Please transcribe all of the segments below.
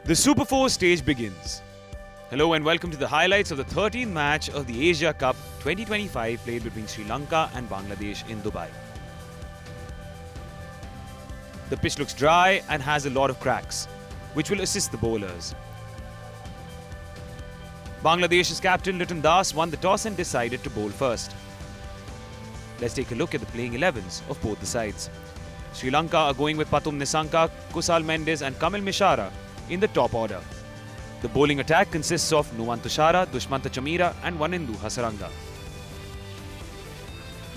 The Super 4 stage begins. Hello and welcome to the highlights of the 13th match of the Asia Cup 2025 played between Sri Lanka and Bangladesh in Dubai. The pitch looks dry and has a lot of cracks, which will assist the bowlers. Bangladesh's captain Liton Das won the toss and decided to bowl first. Let's take a look at the playing 11s of both the sides. Sri Lanka are going with Pathum Nissanka, Kusal Mendis and Kamil Mishara in the top order. The bowling attack consists of Nuwan Tushara, Dushmanta Chamira and Wanindu Hasaranga.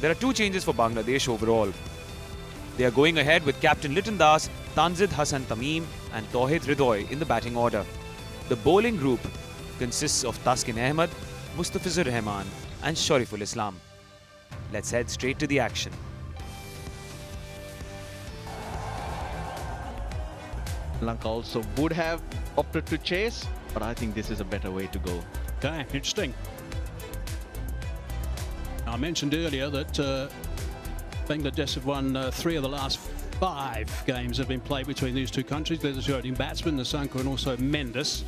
There are two changes for Bangladesh overall. They are going ahead with captain Liton Das, Tanzid Hassan Tamim and Tauhid Hridoy in the batting order. The bowling group consists of Taskin Ahmed, Mustafizur Rahman and Shariful Islam. Let's head straight to the action. Lanka also would have opted to chase, but I think this is a better way to go. Okay, interesting. I mentioned earlier that Bangladesh have won 3 of the last 5 games that have been played between these two countries. There's a shooting batsman, Nissanka and also Mendis.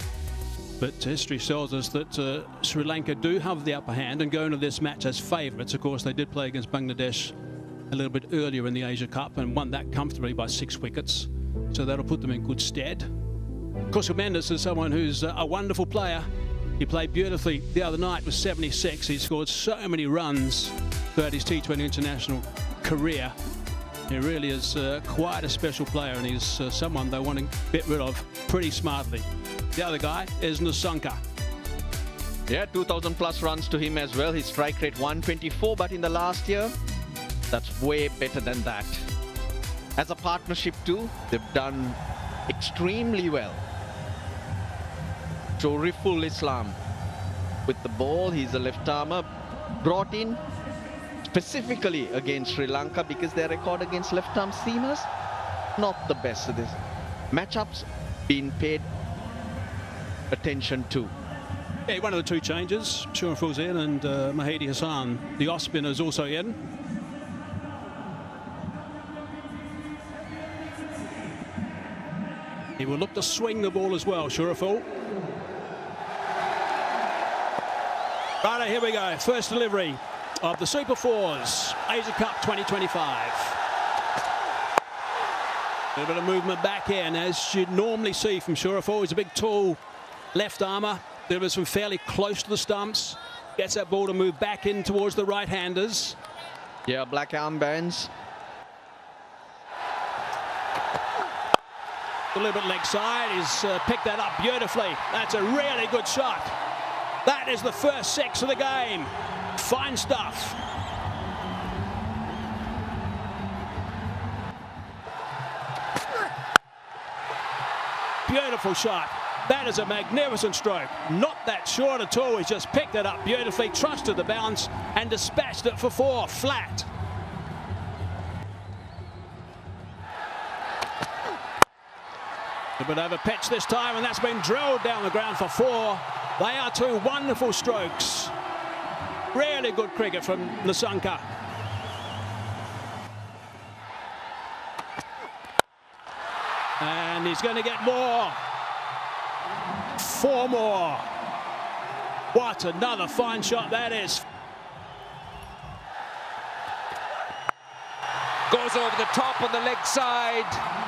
But history tells us that Sri Lanka do have the upper hand and go into this match as favourites. Of course, they did play against Bangladesh a little bit earlier in the Asia Cup and won that comfortably by 6 wickets. So that'll put them in good stead. Of course, Mendis is someone who's a wonderful player. He played beautifully the other night with 76. He scored so many runs throughout his T20 international career. He really is quite a special player, and he's someone they want to get rid of pretty smartly. The other guy is Nissanka. Yeah, 2,000 plus runs to him as well. His strike rate 124, but in the last year, that's way better than that. As a partnership too, they've done extremely well. Shariful Islam with the ball, he's a left armer, brought in specifically against Sri Lanka because their record against left arm seamers, not the best of this. Matchups being paid attention to. Yeah, one of the two changes, Shariful's in and Mahidi Hassan, the off spinner, is also in. He will look to swing the ball as well, Shariful. Right, here we go. First delivery of the Super 4s, Asia Cup 2025. A little bit of movement back in, as you'd normally see from Shariful. He's a big, tall left armer. Delivers from fairly close to the stumps. Gets that ball to move back in towards the right-handers. Yeah, black armbands. A little bit leg side, he's picked that up beautifully. That's a really good shot. That is the first 6 of the game. Fine stuff. Beautiful shot. That is a magnificent stroke. Not that short at all. He's just picked it up beautifully, trusted the bounce and dispatched it for 4, flat. A bit over pitch this time, and that's been drilled down the ground for 4. They are 2 wonderful strokes. Really good cricket from Nissanka. And he's going to get more. 4 more. What another fine shot that is. Goes over the top on the leg side.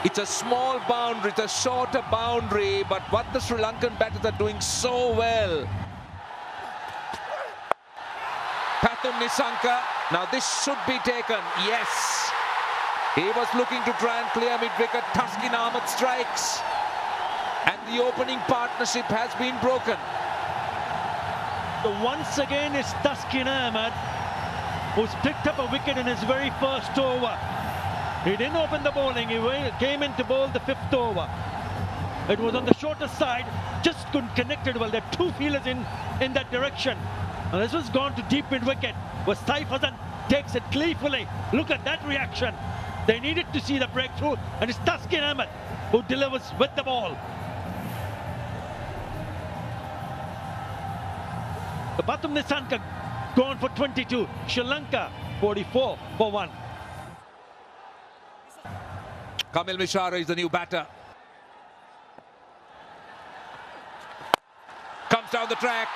It's a small boundary, it's a shorter boundary, but what the Sri Lankan batters are doing so well. Pathum Nissanka, now this should be taken, yes. He was looking to try and clear mid-wicket. Taskin Ahmed strikes. And the opening partnership has been broken. Once again it's Taskin Ahmed who's picked up a wicket in his very first over. He didn't open the bowling, he came in to bowl the 5th over. It was on the shorter side, just couldn't connect it well. There are 2 fielders in that direction. And this was gone to deep mid-wicket, where Saif Hassan takes it gleefully. Look at that reaction. They needed to see the breakthrough, and it's Taskin Ahmed who delivers with the ball. The Pathum Nissanka gone for 22, Sri Lanka 44 for 1. Kamil Mishara is the new batter. comes down the track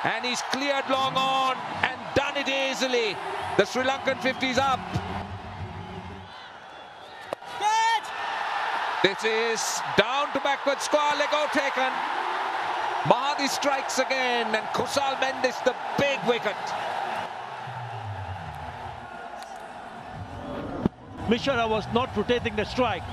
and he's cleared long on and done it easily. The Sri Lankan 50 is up. This is down to backward square leg out taken. Mahadi strikes again and Kusal Mendis the big wicket. Mishra was not rotating the strike.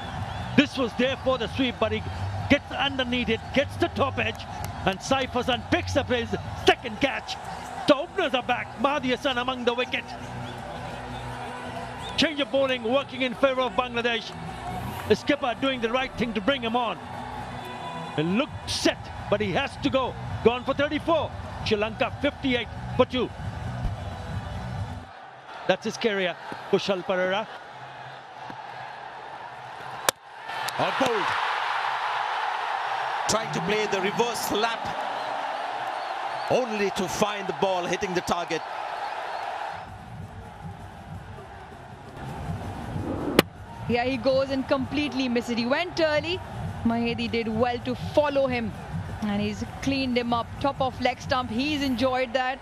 This was there for the sweep, but he gets underneath it, gets the top edge, and Saifasan picks up his second catch. The openers are back. Mahdi Hassan among the wicket. Change of bowling working in favour of Bangladesh. The skipper doing the right thing to bring him on. It looked set, but he has to go. Gone for 34. Sri Lanka 58 for 2. That's his career. Kushal Perera. Bowled. Trying to play the reverse lap, only to find the ball hitting the target. Yeah, he goes and completely misses it. He went early. Mahedi did well to follow him, and he's cleaned him up. Top of leg stump. He's enjoyed that.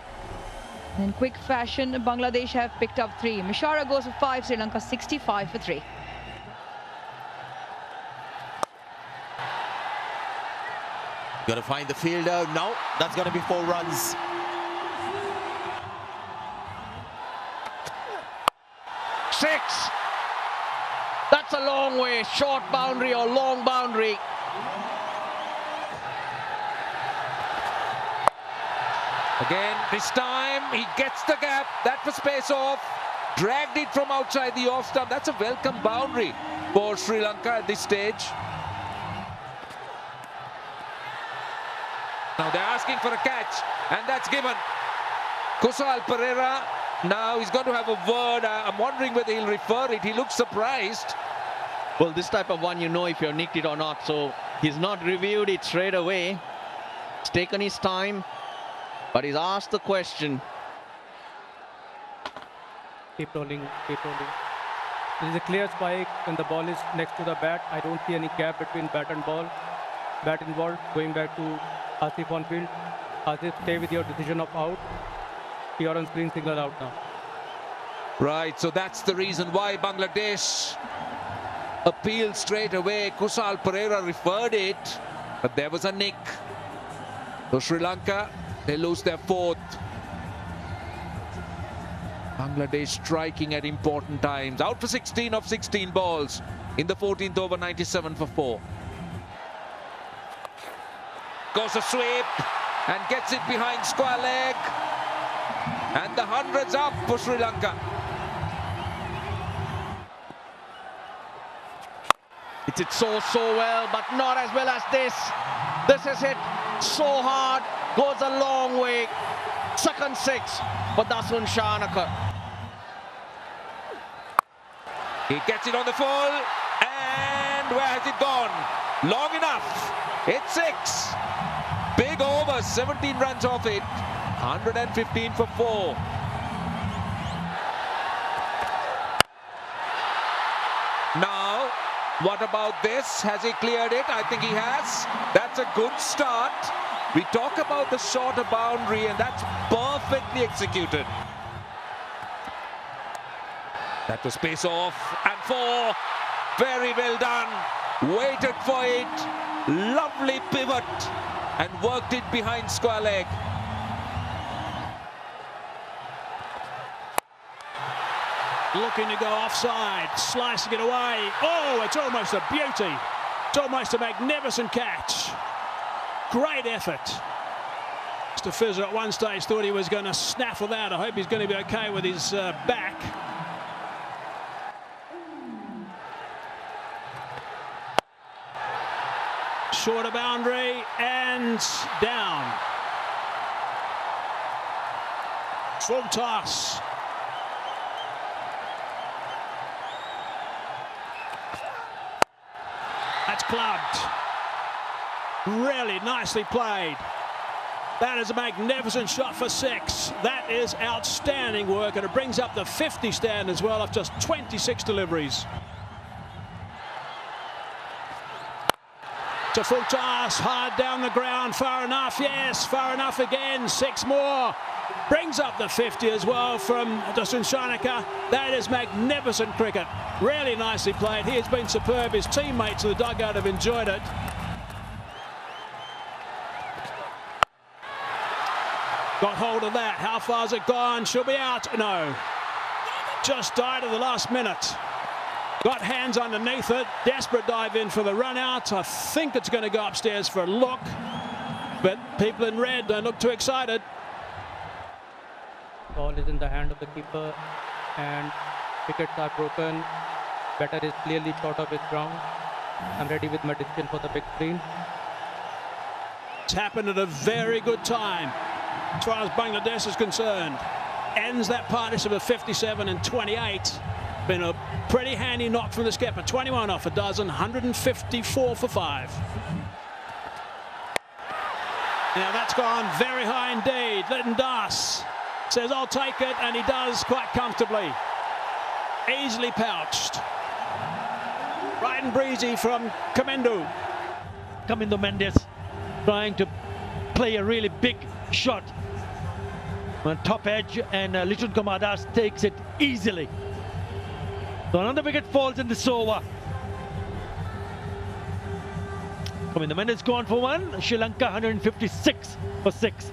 In quick fashion, Bangladesh have picked up 3. Mishra goes for 5. Sri Lanka 65 for 3. Got to find the fielder. No, that's going to be 4 runs. Six. That's a long way. Short boundary or long boundary. Again, this time he gets the gap. That was space off. Dragged it from outside the off stump. That's a welcome boundary for Sri Lanka at this stage. Now they're asking for a catch, and that's given. Kusal Perera, now he's going to have a word. I'm wondering whether he'll refer it. He looks surprised. Well, this type of one, you know if you're nicked it or not. So he's not reviewed it straight away. He's taken his time, but he's asked the question. Keep rolling, keep rolling. There is a clear spike when the ball is next to the bat. I don't see any gap between bat and ball. Bat involved, going back to Asif on field. Asif, stay with your decision of out. You're on screen signal out now. Right, so that's the reason why Bangladesh appealed straight away. Kusal Perera referred it, but there was a nick. So Sri Lanka, they lose their 4th. Bangladesh striking at important times. Out for 16 of 16 balls in the 14th over, 97 for 4. Goes a sweep and gets it behind square leg. And the 100's up for Sri Lanka. It did so well, but not as well as this. This is hit so hard, goes a long way. Second 6 for Dasun Shanaka. He gets it on the full, and where has it gone? Long enough. It's 6. Big over, 17 runs off it. 115 for 4. Now, what about this? Has he cleared it? I think he has. That's a good start. We talk about the shorter boundary, and that's perfectly executed. That was space off, and 4. Very well done. Waited for it. Lovely pivot, and worked it behind square leg. Looking to go offside, slicing it away. Oh, it's almost a beauty. It's almost a magnificent catch. Great effort. Mr. Fizzer at one stage thought he was going to snaffle that. I hope he's going to be okay with his back. Shorter boundary and down. Full toss. That's clubbed. Really nicely played. That is a magnificent shot for 6. That is outstanding work, and it brings up the 50 stand as well of just 26 deliveries. to full toss, hard down the ground, far enough, yes, far enough again, 6 more. Brings up the 50 as well from Dustin Shanaka. That is magnificent cricket. Really nicely played. He has been superb. His teammates in the dugout have enjoyed it. Got hold of that. How far's it gone? She'll be out. No. Just died at the last minute. Got hands underneath it. Desperate dive in for the run out. I think it's going to go upstairs for a look. But people in red don't look too excited. Ball is in the hand of the keeper and wickets are broken. Batter is clearly short of his ground. I'm ready with my decision for the big screen. It's happened at a very good time as far as Bangladesh is concerned. Ends that partnership of 57 and 28. Been a pretty handy knock from the skipper. 21 off a dozen, 154 for 5. Now that's gone very high indeed. Lytton Das says, I'll take it, and he does quite comfortably. Easily pouched. Right and breezy from Kamendu. Kamindo Mendes trying to play a really big shot on top edge, and Lichun Kumar Das takes it easily. So another wicket falls in this over. Kamindo Mendes gone for 1. Sri Lanka 156 for 6.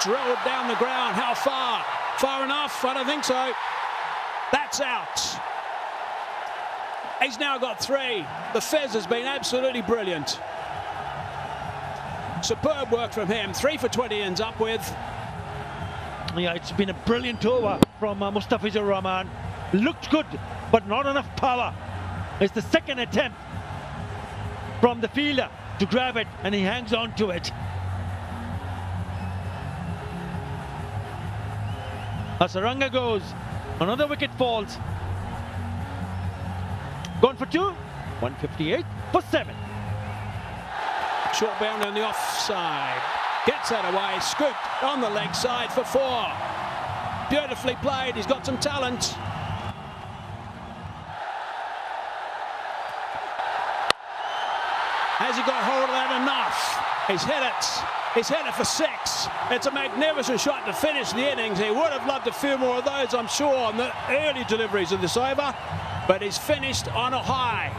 Drilled down the ground. How far? Far enough? I don't think so. That's out. He's now got 3. The Fez has been absolutely brilliant. Superb work from him. 3 for 20 ends up with. Yeah, it's been a brilliant over from Mustafizur Rahman. Looked good, but not enough power. It's the second attempt from the fielder to grab it, and he hangs on to it. Hasaranga goes. Another wicket falls. Gone for 2. 158 for 7. Short bound on the offside. Gets that away. Scooped on the leg side for 4. Beautifully played. He's got some talent. Has he got hold of that enough? He's hit it. He's hit it for 6. It's a magnificent shot to finish the innings. He would have loved a few more of those, I'm sure, on the early deliveries of this over. But he's finished on a high.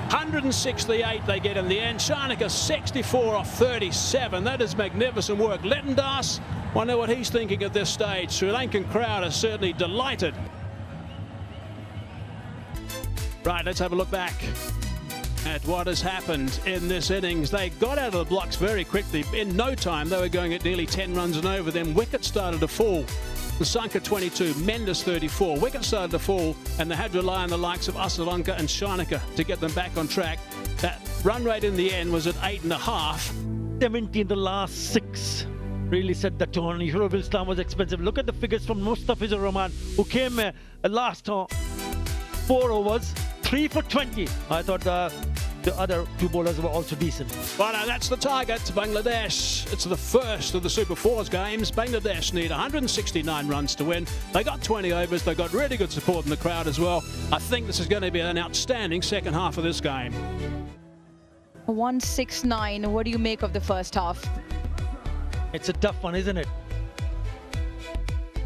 168 they get in the end. Shanaka 64 off 37. That is magnificent work. Lytton Das, wonder what he's thinking at this stage. Sri Lankan crowd are certainly delighted. Right, let's have a look back at what has happened in this innings. They got out of the blocks very quickly. In no time, they were going at nearly 10 runs and over. Then wickets started to fall. Nasanka 22, Mendes 34. Wickets started to fall, and they had to rely on the likes of Asalanka and Shanaka to get them back on track. That run rate in the end was at 8.5. 70 in the last 6. Really set the tone. Europe Islam was expensive. Look at the figures from Mustafizur Rahman, who came last 4 overs. 3 for 20. I thought the other 2 bowlers were also decent. Well, that's the target. Bangladesh. It's the first of the Super 4s games. Bangladesh need 169 runs to win. They got 20 overs. They got really good support in the crowd as well. I think this is going to be an outstanding second half of this game. 169. What do you make of the first half? It's a tough one, isn't it?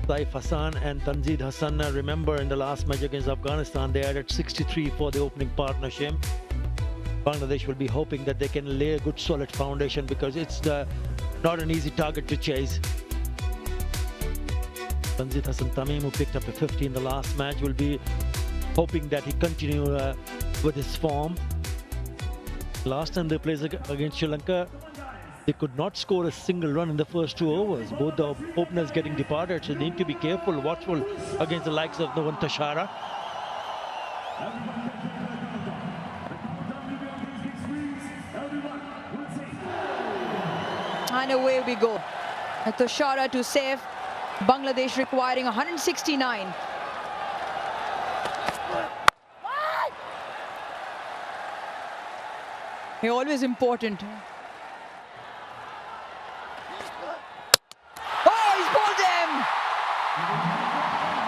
Saif Hassan and Tanzid Hassan, remember in the last match against Afghanistan, they added 63 for the opening partnership. Bangladesh will be hoping that they can lay a good solid foundation, because it's not an easy target to chase. Tanzid Hassan Tamim, who picked up a 50 in the last match, will be hoping that he continue with his form. Last time they played against Sri Lanka, they could not score a single run in the first 2 overs. Both the openers getting departed, so they need to be careful, watchful against the likes of Novan Tashara. And away we go. Tashara to save. Bangladesh requiring 169. They're always important.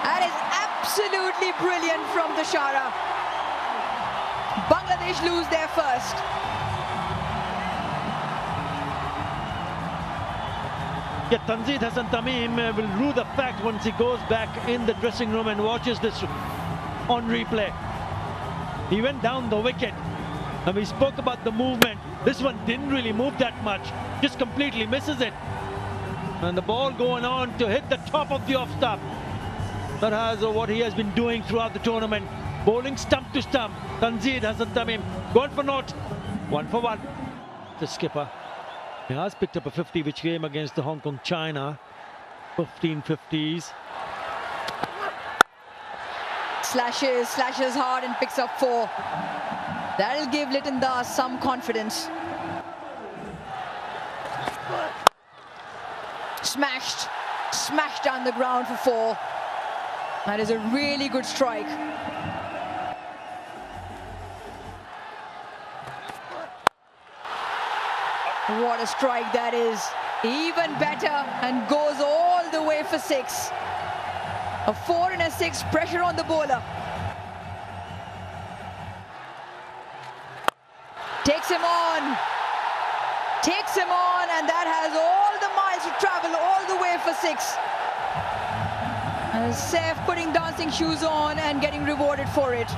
That is absolutely brilliant from Tashara. Bangladesh lose their first. Yeah, Tanzid Hassan Tamim will rue the fact once he goes back in the dressing room and watches this on replay. He went down the wicket and we spoke about the movement. This one didn't really move that much, just completely misses it. And the ball going on to hit the top of the off stump. That has what he has been doing throughout the tournament. Bowling stump to stump. Tanzid Hassan Tamim gone for naught, 1 for 1. The skipper. He has picked up a 50 which came against the Hong Kong China. 15 50s. Slashes hard and picks up 4. That'll give Liton Das some confidence. Smashed down the ground for 4. That is a really good strike. What a strike that is. Even better, and goes all the way for 6. A 4 and a 6, pressure on the bowler. Takes him on, and that has all the miles to travel all the way for 6. And Saif putting dancing shoes on and getting rewarded for it.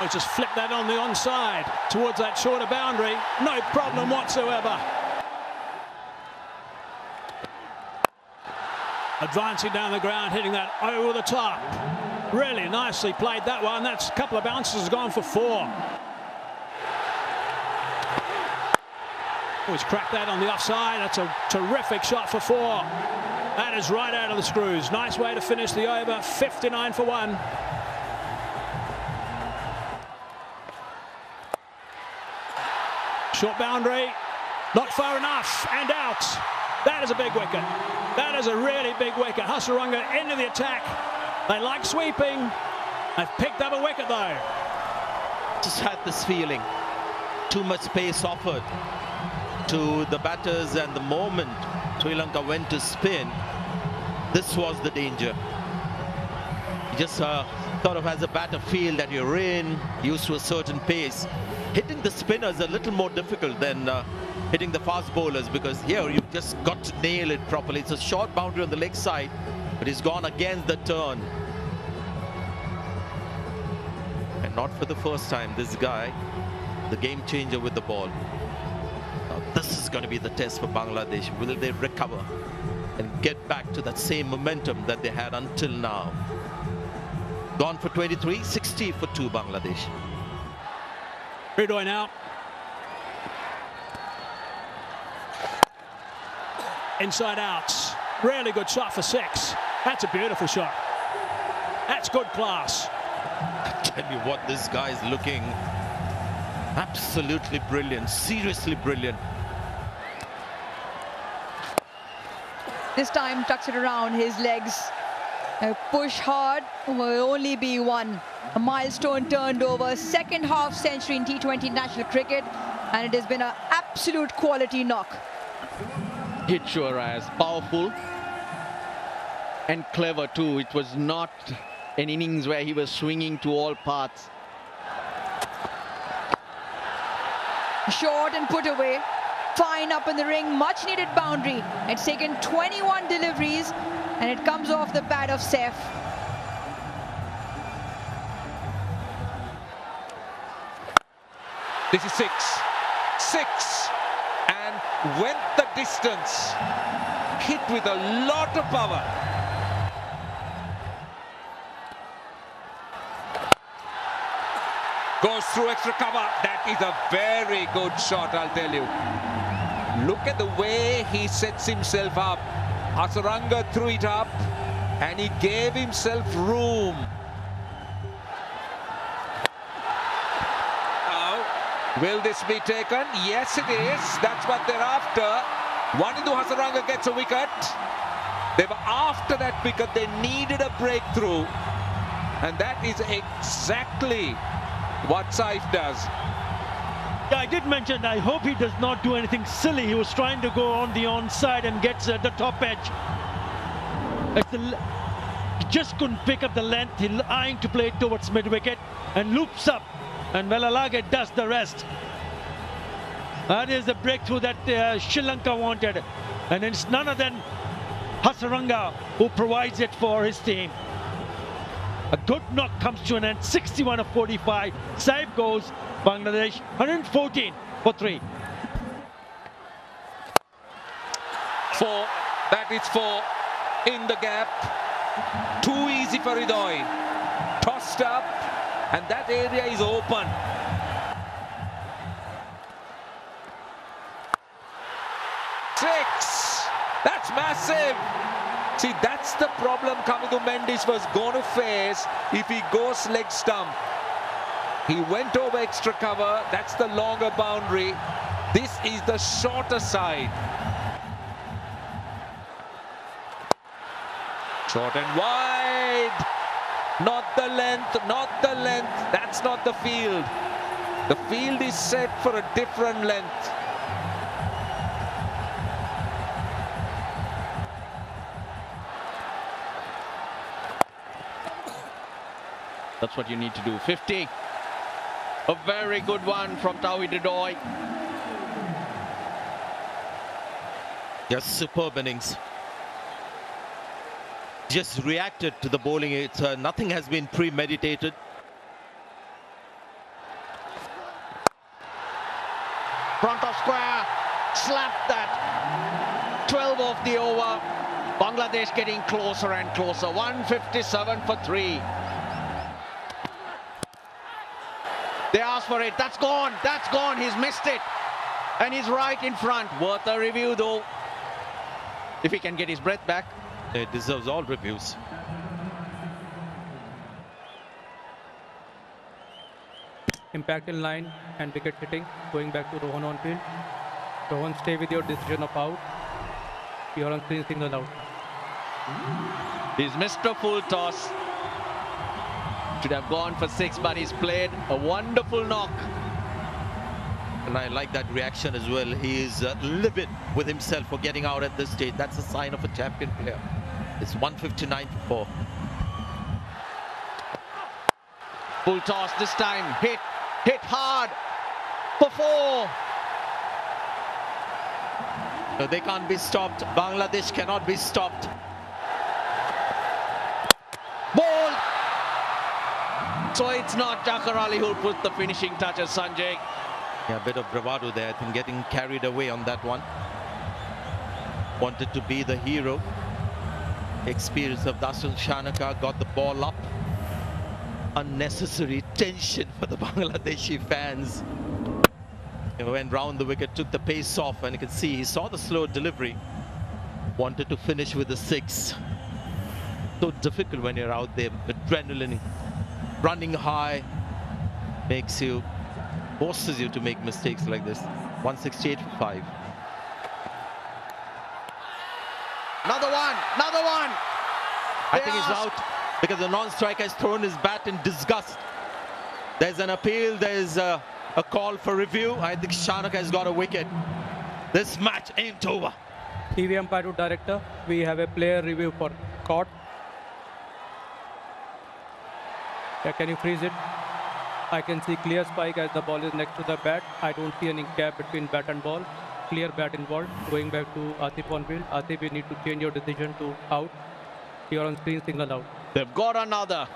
I'll just flip that on the onside towards that shorter boundary. No problem whatsoever. Advancing down the ground, hitting that over the top. Really nicely played that one. That's a couple of bounces has gone for 4. Oh, he's cracked that on the offside. That's a terrific shot for 4. That is right out of the screws. Nice way to finish the over. 59 for 1. Short boundary, not far enough, and out. That is a big wicket. That is a really big wicket. Hasaranga into the attack. They like sweeping. They've picked up a wicket though. Just had this feeling. Too much space offered to the batters, and the moment Sri Lanka went to spin, this was the danger. You just sort of as a batter feel that you're in, used to a certain pace. Hitting the spinners is a little more difficult than hitting the fast bowlers, because here you've just got to nail it properly. It's a short boundary on the leg side, but he's gone against the turn. And not for the first time, this guy, the game changer with the ball. Now this is going to be the test for Bangladesh. Will they recover and get back to that same momentum that they had until now? Gone for 23, 60 for 2 Bangladesh. Ridoy now. Inside out. Really good shot for 6. That's a beautiful shot. That's good class. I tell you what, this guy is looking absolutely brilliant, seriously brilliant. This time tucks it around his legs. A push hard will only be 1. A milestone turned over, second half century in T20 international cricket, and it has been an absolute quality knock. Hit sure as powerful and clever too. It was not an innings where he was swinging to all paths. Short and put away. Fine up in the ring, much needed boundary. It's taken 21 deliveries and it comes off the pad of Saif. This is 6. 6. And went the distance. Hit with a lot of power. Goes through extra cover. That is a very good shot, I'll tell you. Look at the way he sets himself up. Hasaranga threw it up and he gave himself room. Now, will this be taken? Yes, it is. That's what they're after. Wanindu Hasaranga gets a wicket. They were after that wicket. They needed a breakthrough. And that is exactly what Saif does. Yeah, I did mention, I hope he does not do anything silly. He was trying to go on the onside and gets at the top edge. just couldn't pick up the length. He's eyeing to play towards mid-wicket and loops up, and Velalage does the rest. That is the breakthrough that Sri Lanka wanted, and it's none other than Hasaranga who provides it for his team. A good knock comes to an end, 61 of 45. Save goes Bangladesh, 114 for 3. 4, that is 4 in the gap. Too easy for Hridoy. Tossed up, and that area is open. Six. That's massive. See, that's the problem Kamidu Mendes was going to face if he goes leg stump. He went over extra cover. That's the longer boundary. This is the shorter side. Short and wide. Not the length, not the length. That's not the field. The field is set for a different length. That's what you need to do. 50. A very good one from Tawhid Hridoy. Just superb innings. Just reacted to the bowling. It's nothing has been premeditated. Front of square. Slapped that. 12 off the over. Bangladesh getting closer and closer. 157 for 3. They asked for it. That's gone. That's gone. He's missed it. And he's right in front. Worth a review though. If he can get his breath back. It deserves all reviews. Impact in line and wicket hitting. Going back to Rohan on field. Rohan, stay with your decision of out. You're on screen signal out. He's missed a full toss. Should have gone for 6, but he's played a wonderful knock. And I like that reaction as well. He is livid with himself for getting out at this stage. That's a sign of a champion player. It's 159 for 4. Full toss this time. Hit hard for 4. No, they can't be stopped. Bangladesh cannot be stopped. Ball. So it's not Jakar Ali who'll put the finishing touches, Sanjay. Yeah, a bit of bravado there. I think getting carried away on that one. Wanted to be the hero. Experience of Dasun Shanaka, got the ball up. Unnecessary tension for the Bangladeshi fans. He went round the wicket, took the pace off, and you can see he saw the slow delivery. Wanted to finish with a 6. So difficult when you're out there. Adrenaline running high forces you to make mistakes like this. 168 for 5. Another one. I think he's out because the non-striker has thrown his bat in disgust. There's an appeal, there's a call for review. I think Shanaka has got a wicket. This match ain't over. TV umpire to director, we have a player review for caught. Yeah, can you freeze it? I can see clear spike as the ball is next to the bat. I don't see any gap between bat and ball. Clear bat involved. Going back to Atif on field. Atif, you need to change your decision to out. You're on screen, signal out. They've got another.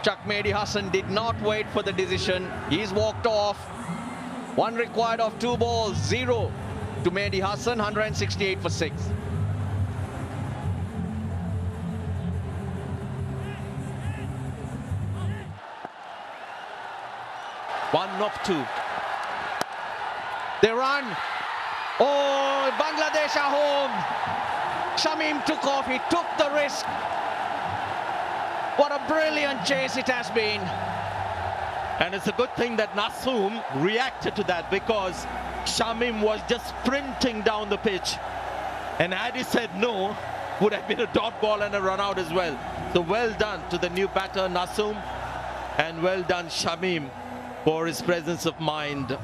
Chuck Mehdi Hassan did not wait for the decision. He's walked off. 1 required of 2 balls. 0 to Mehdi Hassan. 168 for 6. One of 2. They run. Oh, Bangladesh are home. Shamim took off. He took the risk. What a brilliant chase it has been. And it's a good thing that Nasoom reacted to that, because Shamim was just sprinting down the pitch. And had he said no, would have been a dot ball and a run out as well. So well done to the new batter Nasoom, and well done Shamim for his presence of mind.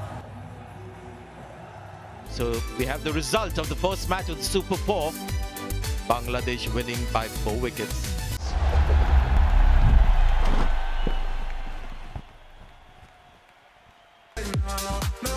So we have the result of the first match of the Super 4. Bangladesh winning by 4 wickets. no, no.